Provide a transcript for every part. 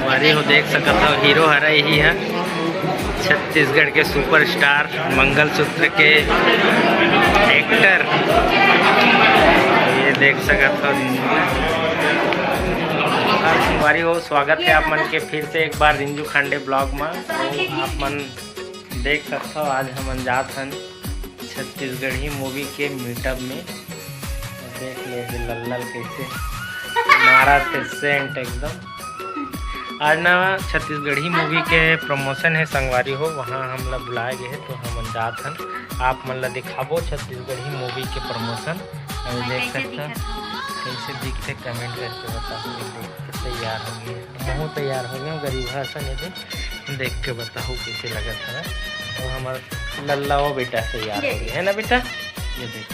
संगवारी हो देख सकत हो हीरो हरा यही है छत्तीसगढ़ के सुपरस्टार मंगलसूत्र के एक्टर। ये देख सकत हो संगवारी हो स्वागत है आप मन के फिर से एक बार रिंजू खांडे ब्लॉग में। तो आप मन देख सकते हो आज हम जात हन छत्तीसगढ़ी मूवी के मीटअप में। देख ले लल्लल कैसे मारा थे सेंट एकदम। आज ना छत्तीसगढ़ी मूवी के प्रमोशन है संगवारी हो, वहाँ हम लोग बुलाए गए तो हम जात हन आप मन ला दिखाबो छत्तीसगढ़ी मूवी के प्रमोशन। देख सकते कैसे दिखते कमेंट करके बताओ। देख के तैयार हो गए महू तैयार हो गए गरीब हसन ये देख के बताओ कैसे लगा था। और हमारा लल्ला वो बेटा तैयार हो गया है ना बेटा। ये देख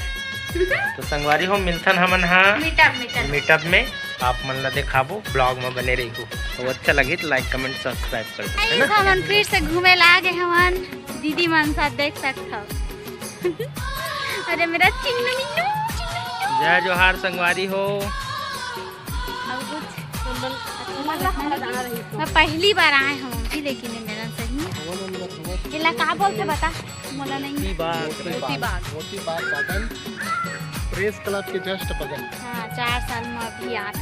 तो संगवारी हो मिलथन हमन हाँ मीटअप में आप मन ला दिखाबो ब्लॉग में बने रही हो। तो अच्छा लगी तो लाइक कमेंट सब्सक्राइब कर दो है ना। हमन फिर से घूमे ला गए हमन दीदी मन साथ देख सकते हो। अरे मेरा चिन्नू जय जोहार संगवारी हो। मैं पहली बार आए हम भी लेकिन मेरा सही इला का बोलते बता मोला नहीं मोती बाग बागन प्रेस क्लब के जस्ट बगल। हाँ 4 साल में अभी 8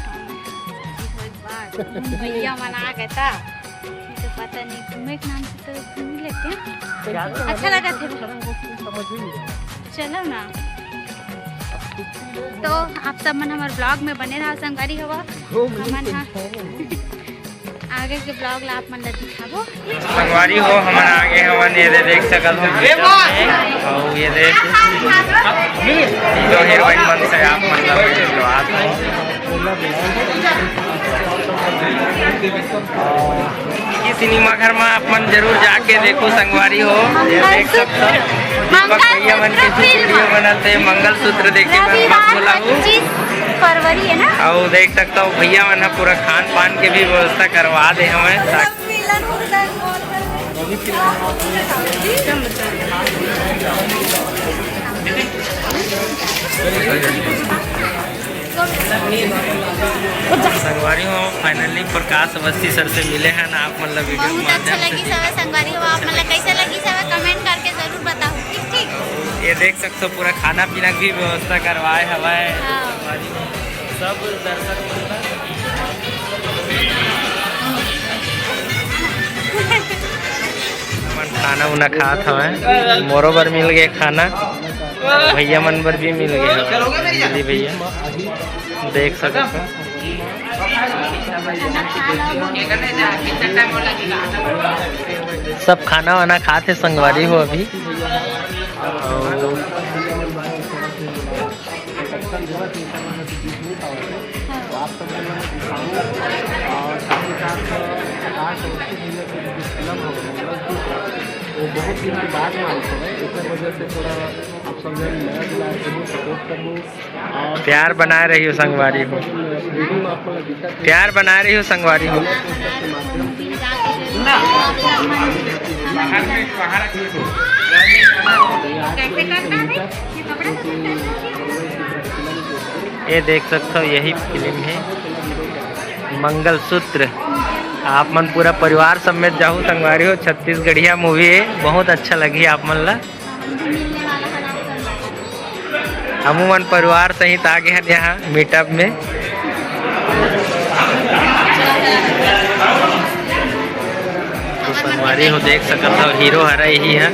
भैया मना गए था तो पता नहीं घूमे के नाम से तो घूम लेते हैं। अच्छा लगा था चलो ना। तो आप सब मन हमारे ब्लॉग में बने रहा संगवारी हवा हमन आगे के ब्लॉग ला आप मन ला दिखाबो। संगवारी हो हमन आगे हवन ये देख सकत हो और ये देख हीरो हीरोइन मन से आप मन ला मिलवात हो। सिनेमा घर में आप मन जरूर जाके देखो संगवारी हो। ये देख सकते हो दीपक भैया मन के वीडियो बनल थे मंगलसूत्र देखे मत बोला हूँ फरवरी है ना। और देख सकता हूँ भैया मन पूरा खान पान के भी व्यवस्था करवा दे हमें। संगवारी हो फाइनली प्रकाश अवस्थी सर से मिले हैं ना आप मतलब वीडियो बहुत अच्छा लगी सब संगवारी हो। आप मतलब कैसे लगी सब कमेंट करके जरूर बताओ ठीक। ये देख सकते हो पूरा खाना पीना की भी व्यवस्था करवाए हवाए सब दर्शक खाना उना खात हवे मोरो बर मिल गए खाना भैया मन बर भी मिल गया दीदी भैया देख सकते हो। सब खाना वाना खाते संगवारी हो अभी। वो बहुत दिन के बाद में आए थे इस वजह से थोड़ा आप समझ में सपोर्ट कर लूँ और प्यार बना रही हो संगवारी हो। प्यार बना रही हो संगवारी हो। ये देख सकते हो यही फिल्म है मंगलसूत्र। आप मन पूरा परिवार समेत जाओ संगवारी हो। छत्तीसगढ़िया मूवी है बहुत अच्छा लगी आप मन ला। हम मन परिवार सहित आ गए हैं यहाँ मीटअप में। तो संगवारी हो देख सकते हो हीरो हरा यही है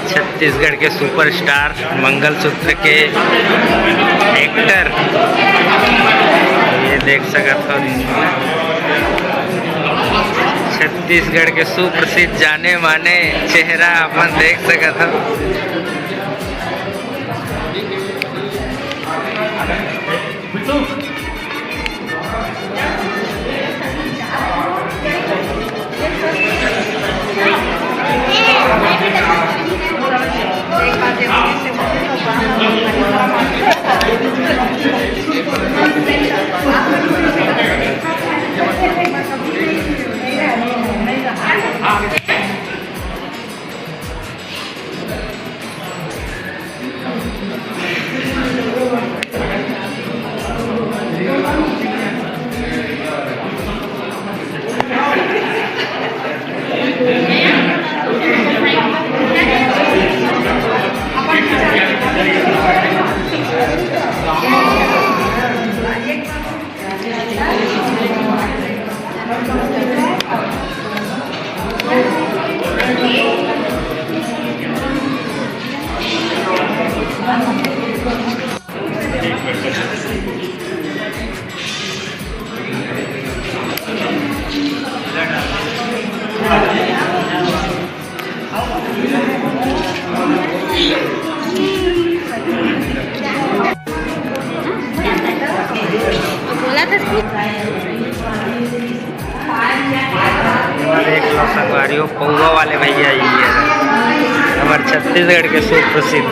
छत्तीसगढ़ के सुपरस्टार मंगलसूत्र के एक्टर। ये देख सकते हो छत्तीसगढ़ के सुप्रसिद्ध जाने माने चेहरा अपन देख सकते हो। देख लो संगवारियों, पौवा वाले भैया ये हमारे छत्तीसगढ़ के सुप्रसिद्ध।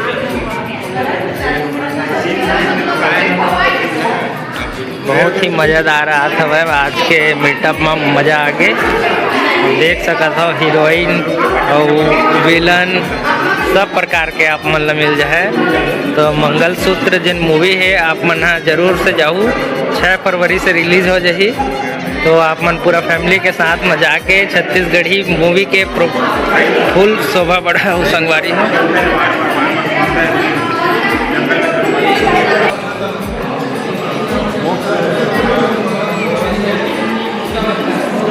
बहुत ही मज़ेदार रहा था भाई आज के मीटअप में, मज़ा आ गए। देख सकत हो हीरोइन और विलन सब प्रकार के आप मन ला मिल जाए। तो मंगलसूत्र जिन मूवी है आप मन जरूर से जाऊँ, 6 फरवरी से रिलीज़ हो जाही। तो आप मन पूरा फैमिली के साथ में जाके छत्तीसगढ़ी मूवी के फुल शोभा बढ़ाओ संगवारी है।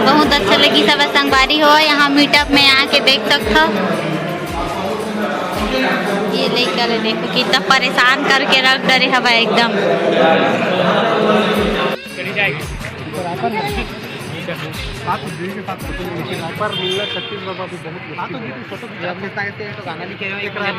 बहुत अच्छा लगी सब संगवारी हो, यहाँ मीटअप में आके देख सकते हो। ये लेकर देखो कितना परेशान करके रख डरे हवा एकदम। छत्तीसगढ़ में भी बहुत